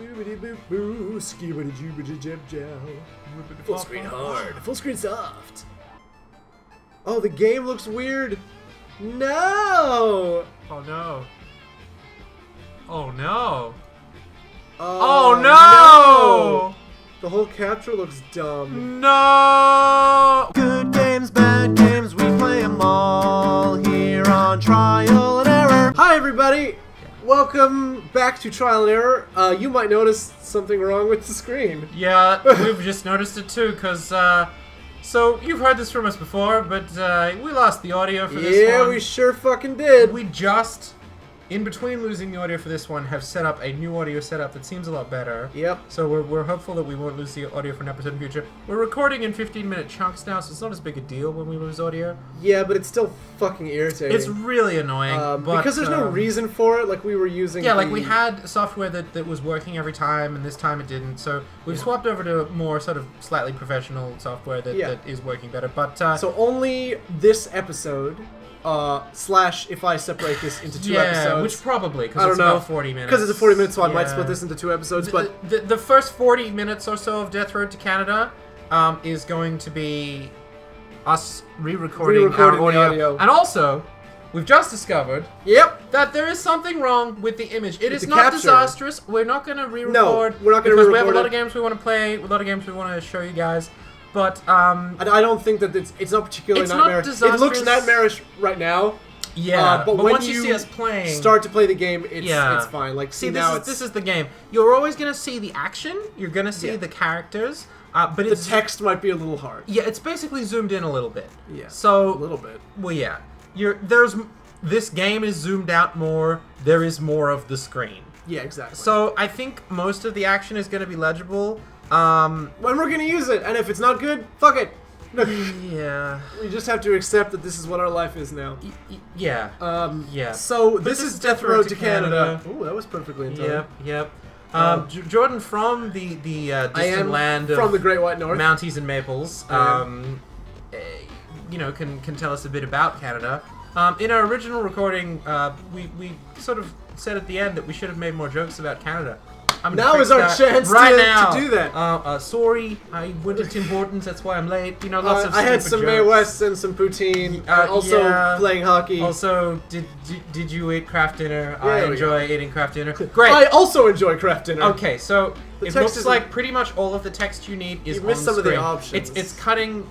Boobity-boo-boo, skibidi-joobidi-jib-jow. Full screen hard, full screen soft. Oh, the game looks weird. No! Oh no. Oh no. Oh, no! The whole capture looks dumb. No! Good games, bad games, we play them all here on Trial and Error. Hi, everybody. Welcome back to Trial and Error. You might notice something wrong with the screen. Yeah, we've just noticed it too, because, so you've heard this from us before, but we lost the audio for this one. Yeah, we sure fucking did. We just, in between losing the audio for this one, have set up a new audio setup that seems a lot better. Yep. So we're hopeful that we won't lose the audio for an episode in the future. We're recording in 15-minute chunks now, so it's not as big a deal when we lose audio. Yeah, but it's still fucking irritating. It's really annoying. But, because there's no reason for it, like we were using like we had software that was working every time, and this time it didn't. So we've swapped over to more sort of slightly professional software that is working better. But so only this episode, slash if I separate this into two episodes. Which probably, because it's about 40 minutes. Because it's a 40 minutes, so I might split this into two episodes. But the first 40 minutes or so of Death Road to Canada is going to be us re-recording our audio. And also, we've just discovered that there is something wrong with the image. It is not capture. Disastrous. We're not going to re-record. No, we're not going to because re-record we have a lot it. of games we want to play, a lot of games we want to show you guys. But I don't think that it's not particularly it's not nightmarish. disastrous. It looks nightmarish right now. Yeah, but once when you see us playing, start to play the game, it's fine. Like, see, now this is the game. You're always gonna see the action. You're gonna see the characters. But the text might be a little hard. Yeah, it's basically zoomed in a little bit. Yeah, so a little bit. Well, yeah. This game is zoomed out more. There is more of the screen. Yeah, exactly. So I think most of the action is gonna be legible. When we're gonna use it, and if it's not good, fuck it. Yeah. We just have to accept that this is what our life is now. Yeah. Yeah. So this is Death Road to Canada. Ooh, that was perfectly in time. Yep. Jordan, from the distant land of from the Great White North, Mounties and Maples, can tell us a bit about Canada. In our original recording, we sort of said at the end that we should have made more jokes about Canada. Now is our chance to do that. Sorry, I went to Tim Hortons, that's why I'm late. Lots of I had some Mae jokes. West and some poutine. Also playing hockey. Also, did you eat craft dinner? Yeah, I enjoy eating craft dinner. Great. I also enjoy craft dinner. Okay, so it text looks like pretty much all of the text you need is you on missed some screen. of the options. It's cutting.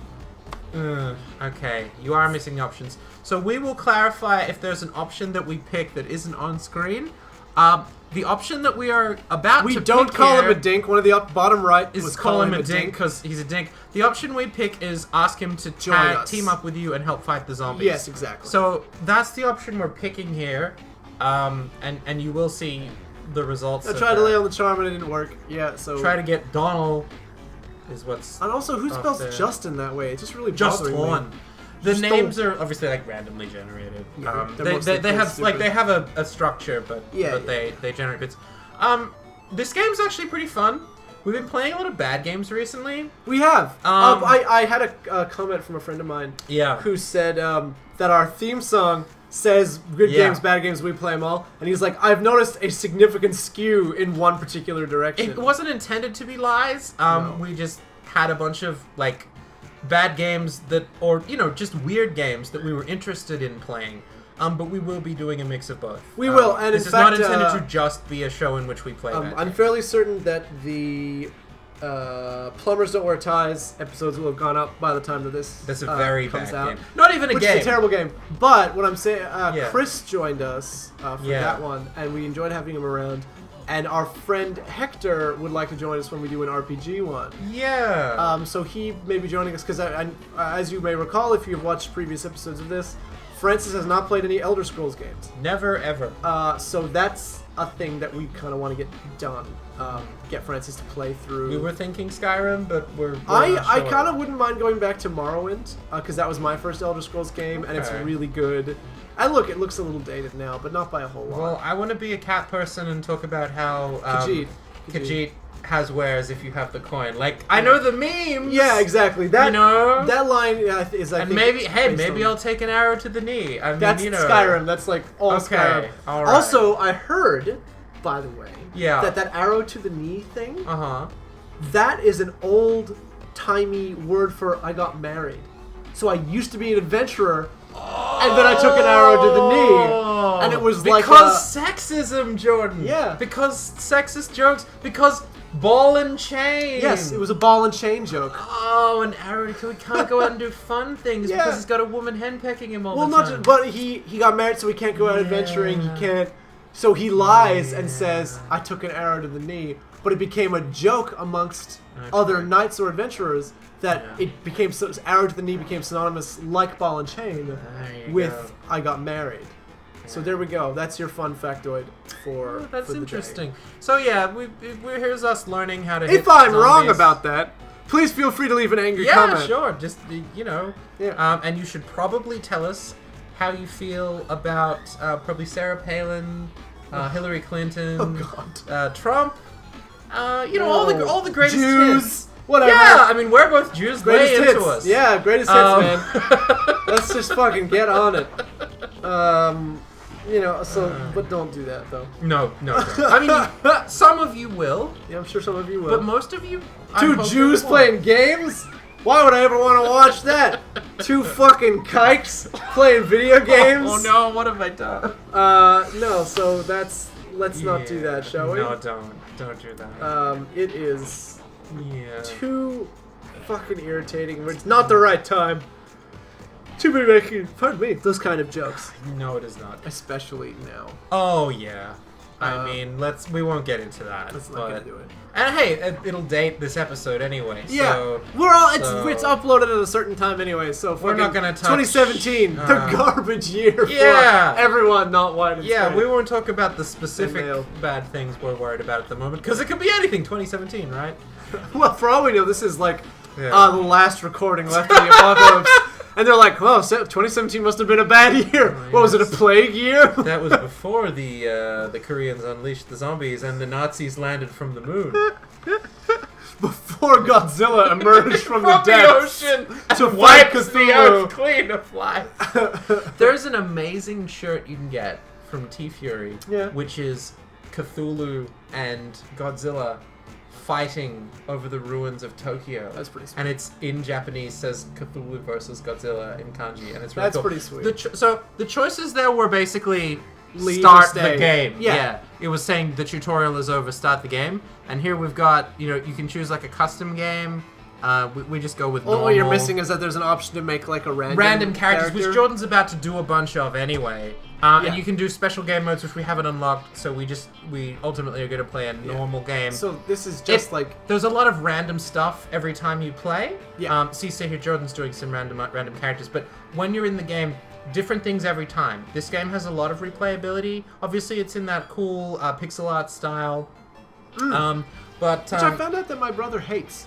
Okay, you are missing the options. So we will clarify if there's an option that we pick that isn't on screen. The option that we are about to pick We don't call him a dink. One of the bottom right is call him a dink because he's a dink. The option we pick is ask him to team up with you and help fight the zombies. Yes, exactly. So that's the option we're picking here, and you will see the results. I tried to lay on the charm and it didn't work. Yeah, so try to get Donald is what's. And also, who spells Justin that way? It's just really bothering me. The names are obviously like randomly generated. Yeah, they have a structure, but they generate bits. This game's actually pretty fun. We've been playing a lot of bad games recently. We have. I had a comment from a friend of mine. Yeah. Who said that our theme song says good games, bad games, we play them all, and he's like, I've noticed a significant skew in one particular direction. It wasn't intended to be lies. No. We just had a bunch of like bad games just weird games that we were interested in playing. But we will be doing a mix of both. We will, and this in is fact, not intended to just be a show in which we play bad I'm games. fairly certain that the Plumbers Don't Wear Ties episodes will have gone up by the time that this That's a very comes bad out. game. Not even a Which game. is a terrible game. But what I'm saying, Chris joined us for that one, and we enjoyed having him around. And our friend Hector would like to join us when we do an RPG one. Yeah. So he may be joining us because, as you may recall, if you've watched previous episodes of this, Francis has not played any Elder Scrolls games. Never, ever. So that's a thing that we kind of want to get done. Get Francis to play through. We were thinking Skyrim, but we're I kind of wouldn't mind going back to Morrowind, because that was my first Elder Scrolls game, and it's really good. And look, it looks a little dated now, but not by a whole lot. Well, I want to be a cat person and talk about how Khajiit has wares if you have the coin. Like, I know the memes! Yeah, exactly. That line is, I and think... maybe I'll take an arrow to the knee. I mean, that's Skyrim. That's like all Skyrim. All right. Also, I heard by the way, Yeah. that arrow to the knee thing, Uh-huh. that is an old-timey word for I got married. So I used to be an adventurer, and then I took an arrow to the knee, and it was because sexism, Jordan. Yeah. Because sexist jokes. Because ball and chain. Yes, it was a ball and chain joke. Oh, an arrow. We can't go out and do fun things Yeah. because he's got a woman henpecking him all Well, the not time. just, but he got married, so he can't go out adventuring. He can't. So he lies and says, "I took an arrow to the knee," but it became a joke amongst other knights or adventurers that it became arrow to the knee became synonymous, like ball and chain, with "I got married." So there we go. That's your fun factoid for. That's for the interesting. day. So yeah, here's us learning how to. If hit I'm wrong zombies. about that, please feel free to leave an angry Yeah, comment. sure. Just you know. Yeah. And you should probably tell us how you feel about probably Sarah Palin, Hillary Clinton, Oh God. Trump. You know all the greatest Jews. hits. Whatever. Yeah, I mean we're both Jews. Greatest Lay hits. into us. Yeah, greatest hits, man. Let's just fucking get on it. You know, but don't do that though. No. I mean, some of you will, Yeah, I'm sure some of you will. but most of you. Two Jews playing games? Why would I ever want to watch that? Two fucking kikes playing video games? Oh no! What have I done? No. So let's not do that, shall we? No, don't do that. It is Yeah. too fucking irritating. It's not the right time to be making, pardon me, those kind of jokes, No, it is not. especially now. Oh yeah. I mean, we won't get into that. Let's not but, gonna do it. And hey, it'll date this episode anyway. Yeah, So it's uploaded at a certain time anyway, so We're not gonna touch- 2017, the garbage year Yeah. for everyone not white and yeah, straight. we won't talk about the specific male. bad things we're worried about at the moment because it could be anything. 2017, right? Well, for all we know, this is like Yeah. the last recording left in the apocalypse. And they're like, well, 2017 must have been a bad year. Oh, What was it, a yes. plague year? That was before the Koreans unleashed the zombies and the Nazis landed from the moon. Before Godzilla emerged from the From the depths ocean to and fight wipes the Cthulhu. earth clean of life. There's an amazing shirt you can get from T-Fury, which is Cthulhu and Godzilla fighting over the ruins of Tokyo. That's pretty sweet. And it's in Japanese, says Cthulhu versus Godzilla in kanji, and it's really That's cool. pretty sweet. So the choices there were basically Leave or start stay. the game. Yeah. It was saying the tutorial is over, start the game. And here we've got, you can choose like a custom game. We just go with normal. All you're missing is that there's an option to make like a random characters, character. which Jordan's about to do a bunch of anyway. And you can do special game modes, which we haven't unlocked. So we ultimately are going to play a normal game. So this is just like There's a lot of random stuff every time you play. Yeah. See here, Jordan's doing some random characters, but when you're in the game, different things every time. This game has a lot of replayability. Obviously, it's in that cool pixel art style. But which I found out that my brother hates.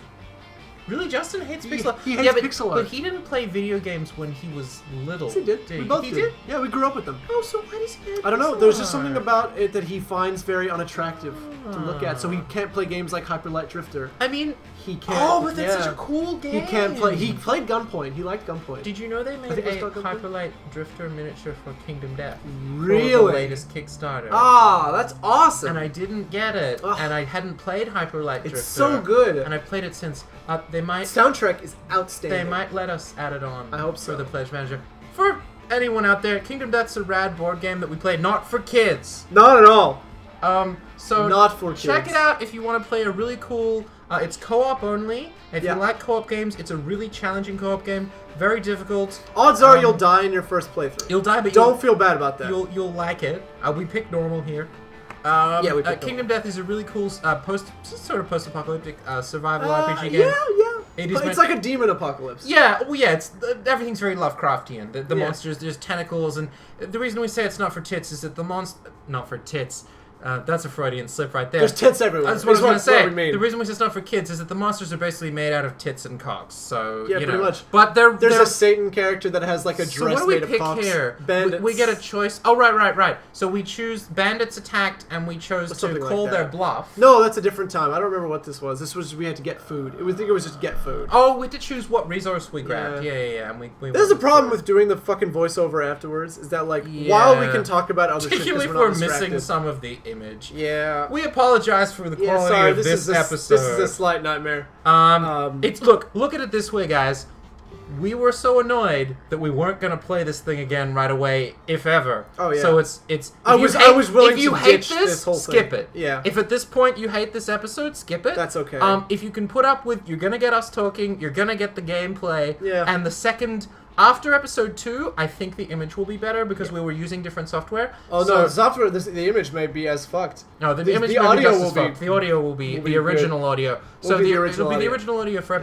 really, Justin hates pixel art. he hates but, pixel art. But he didn't play video games when he was little. Yes, he did. We both he did. Yeah, we grew up with them. Oh, so why does he hate I don't know. pixel There's just something art? about it that he finds very unattractive to look at. So he can't play games like Hyper Light Drifter. I mean, He can't. oh, but that's yeah. such a cool game. He can't play. He played Gunpoint. He liked Gunpoint. Did you know they made think it's a called Gunpoint. Hyper Light Drifter miniature for Kingdom Death? For Really? the latest Kickstarter. Ah, that's awesome. And I didn't get it, Ugh. and I hadn't played Hyper Light Drifter. It's so good. And I played it since. They might Soundtrack is outstanding. they might let us add it on. I hope for so. the Pledge Manager. For anyone out there, Kingdom Death's a rad board game that we played, not for kids. Not at all. So Not for check kids. it out if you want to play a really cool. It's co-op only. If Yeah. you like co-op games, it's a really challenging co-op game. Very difficult. Odds are you'll die in your first playthrough. You'll die, but Don't feel bad about that. You'll like it. We picked normal here. Yeah, we picked Kingdom Death is a really cool post-apocalyptic survival RPG game. Yeah. It is But it's meant- like a demon apocalypse. Yeah, well, yeah. It's everything's very Lovecraftian. The Yeah. monsters, there's tentacles, and the reason we say it's not for tits is that the not for tits. That's a Freudian slip right there. There's tits everywhere. That's what I was going to say. What we mean. The reason we say it's not for kids is that the monsters are basically made out of tits and cocks. So Yeah, you pretty know. much. But There's they're a Satan character that has like a so dress what do we made of pick cocks. here? Bandits. We get a choice. Oh, right. So we choose bandits attacked, and we chose to Something like call their that. bluff. No, that's a different time. I don't remember what this was. This was we had to get food. I think it was just get food. Oh, we had to choose what resource we grabbed. Yeah. And we This is the went problem for- with doing the fucking voiceover afterwards. Is that like while we Yeah. can talk about other shit because particularly if we're we're not missing distracted. some of the image. Yeah. We apologize for the quality of this episode. This is a slight nightmare. It's look at it this way, guys. We were so annoyed that we weren't gonna play this thing again right away, if ever. Oh yeah. So it's. I was willing if you to hate ditch this whole skip thing. it. Yeah. If at this point you hate this episode, skip it. That's okay. If you can put up with, you're gonna get us talking. You're gonna get the gameplay. Yeah. And the second. After episode 2, I think the image will be better because we were using different software. Oh no, the software. The image may be as fucked. No, the image the may audio be just will as be. fucked. The audio will be the original audio. So Will be the it'll original be the audio. original audio for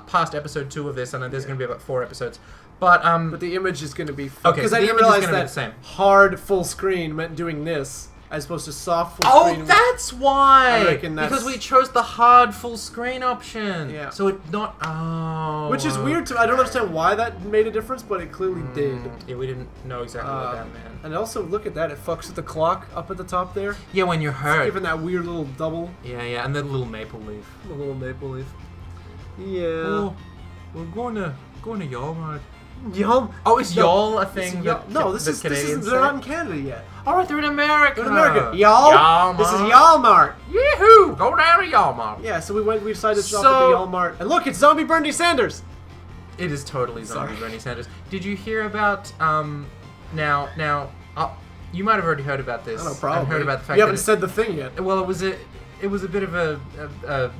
past episode 2 of this, and then there's going to be about 4 episodes. But But the image is going to be fucked. Okay, Because so I the didn't image is realize gonna be that the same. hard full screen meant doing this as opposed to soft full screen. oh, that's why. I reckon that's- Because we chose the hard full screen option. Yeah. So it not. Oh. Which is weird. I don't understand why that made a difference, but it clearly did. Yeah, we didn't know exactly what that meant. And also, look at that. It fucks with the clock up at the top there. Yeah, when you're hurt. Giving that weird little double. Yeah, and the little maple leaf. The little maple leaf. Yeah. Oh, we're going to Walmart. Yum. Oh, is No, y'all a thing? No, this is Canadians they're not in Canada yet. All right, they're in America. They're in America. Y'all. This is Y'all-Mart. Yahoo! Go down to Y'all-Mart. Yeah, so we decided to shop So- at the Y'all-Mart. And look, it's Zombie Bernie Sanders. It is totally zombie Sorry. Bernie Sanders. Did you hear about now? You might have already heard about this. I don't know, probably. And heard about the fact you haven't that said the thing yet. well, it was a bit of a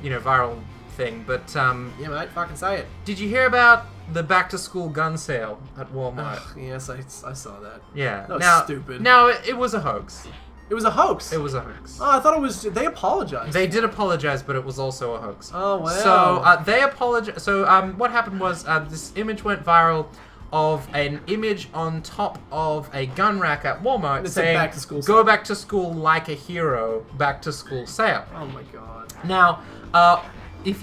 viral thing, but Yeah, mate, fucking say it. did you hear about the back to school gun sale at Walmart? Ugh, yes, I saw that. Yeah. That was now, stupid. Now it was a hoax. It was a hoax. It was a hoax. Oh, I thought it was. They apologized. They did apologize, but it was also a hoax. Oh, wow. So they apologized. So what happened was this image went viral of an image on top of a gun rack at Walmart It said saying, back to school "Go sale." back to school like a hero, back to school sale." Oh my god. Now, it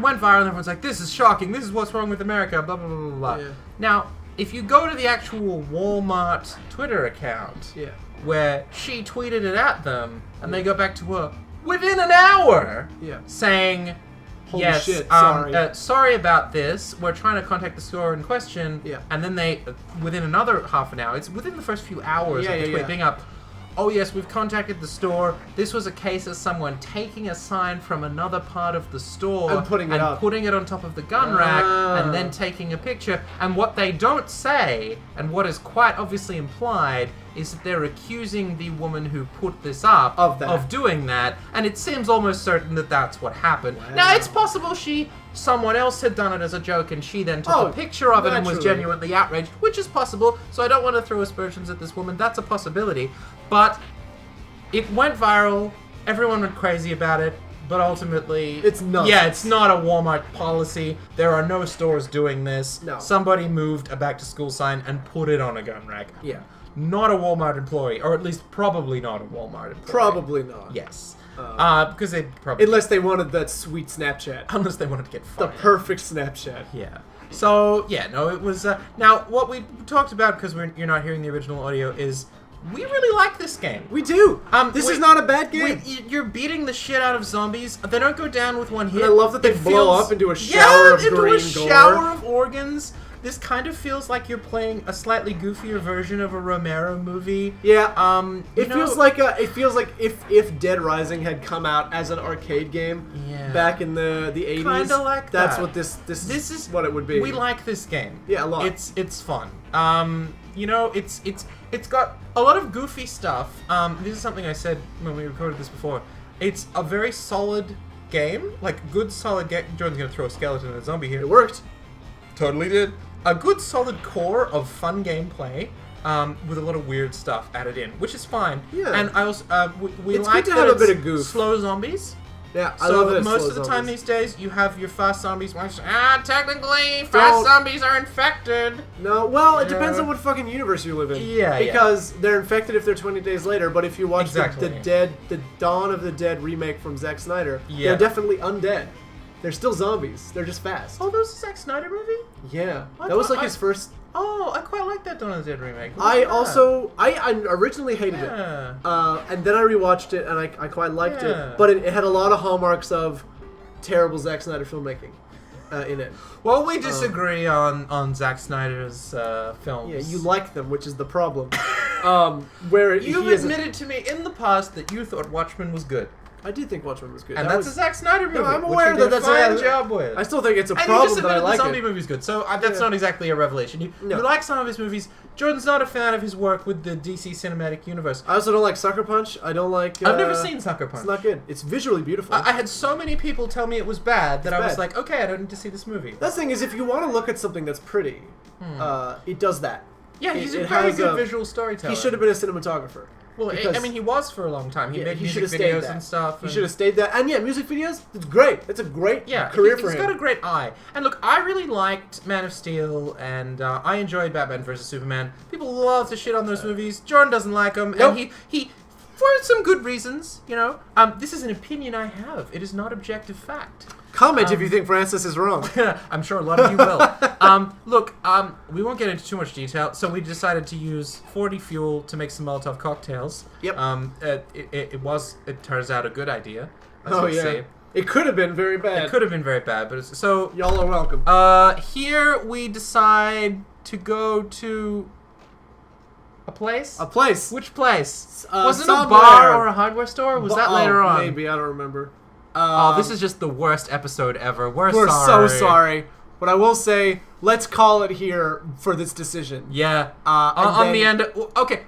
went viral and everyone's like, "This is shocking. This is what's wrong with America." Blah blah blah blah blah. Yeah. Now, if you go to the actual Walmart Twitter account, Yeah. where she tweeted it at them, and they go back to her within an hour, Yeah. saying, Holy "Yes, shit, sorry." sorry about this. We're trying to contact the store in question." Yeah. And then they, within another half an hour, it's within the first few hours Yeah, of the yeah, tweet yeah. being up. "Oh yes, we've contacted the store. This was a case of someone taking a sign from another part of the store And putting it up. putting it on top of the gun rack, and then taking a picture." And what they don't say, and what is quite obviously implied, is that they're accusing the woman who put this up Of that. doing that, and it seems almost certain that that's what happened. Wow. Now, it's possible someone else had done it as a joke, and she then took Oh, a picture of it and was naturally. genuinely outraged, which is possible, so I don't want to throw aspersions at this woman. That's a possibility. But it went viral, everyone went crazy about it, but ultimately... It's nuts. Yeah, it's not a Walmart policy. There are no stores doing this. No. Somebody moved a back-to-school sign and put it on a gun rack. Yeah. Not a Walmart employee, or at least probably not a Walmart employee. Probably not. Yes. Because they probably... Unless they wanted that sweet Snapchat. Unless they wanted to get The fired. perfect Snapchat. Yeah. So, yeah, no, it was... now, what we talked about, because you're not hearing the original audio, is we really like this game. We do. This is not a bad game. You're beating the shit out of zombies. They don't go down with one hit. I love that they It blow feels- up into a shower of into green a gore. shower of organs. This kind of feels like you're playing a slightly goofier version of a Romero movie. Yeah. You It know- feels like if Dead Rising had come out as an arcade game Yeah. back in the 80s. Kinda like that's that. what this This is what it would be. We like this game. Yeah, a lot. It's fun. It's got a lot of goofy stuff. This is something I said when we recorded this before. It's a very solid game, like good solid game. Jordan's gonna throw a skeleton and a zombie here. It worked. Totally did. A good solid core of fun gameplay. With a lot of weird stuff added in, which is fine. Yeah. And I also we It's like good to that have a it's bit of goof. slow zombies. Yeah, I So love it. most of the time these days, you have your fast zombies. Technically, fast Don't- zombies are infected. No, well, it depends Yeah. on what fucking universe you live in. Yeah, Because they're infected if they're 20 days later, but if you watch Exactly. the Dawn of the Dead remake from Zack Snyder, Yeah. they're definitely undead. They're still zombies. They're just fast. Oh, that was a Zack Snyder movie? Yeah, I that was thought like his first. Oh, I quite like that Dawn of the Dead remake. What I was that? also I originally hated Yeah. it, and then I rewatched it and I quite liked Yeah. it, but it had a lot of hallmarks of terrible Zack Snyder filmmaking in it. Well, we disagree on Zack Snyder's films. Yeah, you like them, which is the problem. Where You've admitted to me in the past that you thought Watchmen was good. I did think Watchmen was good. And that's a Zack Snyder movie. No, I'm aware that that's a fine job with. I still think it's a and problem you just that I admitted like the zombie it. movie's good, so that's not exactly a revelation. You like some of his movies. Jordan's not a fan of his work with the DC Cinematic Universe. I also don't like Sucker Punch. I don't like... I've never seen Sucker Punch. It's not good. It's visually beautiful. I had so many people tell me it was bad that I was bad. like, okay, I don't need to see this movie. That's the thing is, if you want to look at something that's pretty, it does that. Yeah, he's a very good visual storyteller. He should have been a cinematographer. Well, I mean, he was for a long time. He made music videos and stuff. He should have stayed that. And yeah, music videos, it's great. It's a great career for him. He's got a great eye. And look, I really liked Man of Steel, and I enjoyed Batman vs. Superman. People love to shit on those movies. Jordan doesn't like them, and he for some good reasons, you know. This is an opinion I have. It is not objective fact. Comment if you think Francis is wrong. I'm sure a lot of you will. Look, we won't get into too much detail, so we decided to use 40 fuel to make some Molotov cocktails. Yep. It turns out a good idea. Say. It could have been very bad. It could have been very bad, but so y'all are welcome. Here we decide to go to a place. A place. Which place? Was it a somewhere. bar or a hardware store? Or was that later on? Maybe, I don't remember. This is just the worst episode ever. We're so sorry. But I will say, let's call it here for this decision. Yeah. On the end. Okay.